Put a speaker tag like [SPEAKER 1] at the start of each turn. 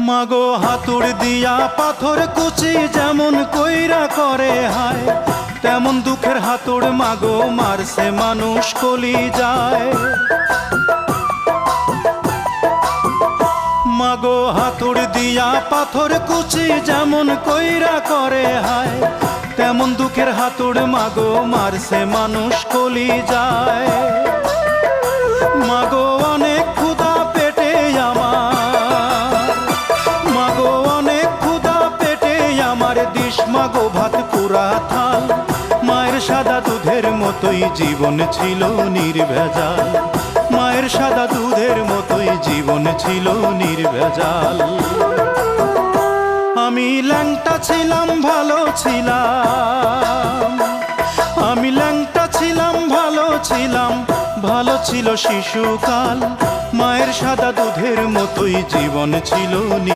[SPEAKER 1] মাগো হাতুড় দিয়া পাথর কুচি যেমন কইরা করে হায়, তেমন দুঃখের হাতুড় মাগো মারছে মানুষ কলি যায়। মাগো হাতুড় দিয়া পাথর কুচি যেমন কইরা করে হায়, তেমন দুঃখের হাতুড় মাগো মারছে মানুষ কলি যায়। মাগো অনেক ক্ষুধা পেটে আমার, মাগো অনেক ক্ষুধা পেটে আমার, দিস মাগো ভাত পুরা থাল। মায়ের সাদা দুধের মতোই জীবন ছিল নির্ভেজাল, মায়ের সাদা দুধের মতোই জীবন ছিল নির্ভেজাল। আমি ল্যাংটা ছিলাম ভালো ছিলাম, আমি ল্যাংটা ছিলাম ভালো ছিলাম, ভালো ছিল শিশুকাল। মায়ের সাদা দুধের মতোই জীবন ছিল।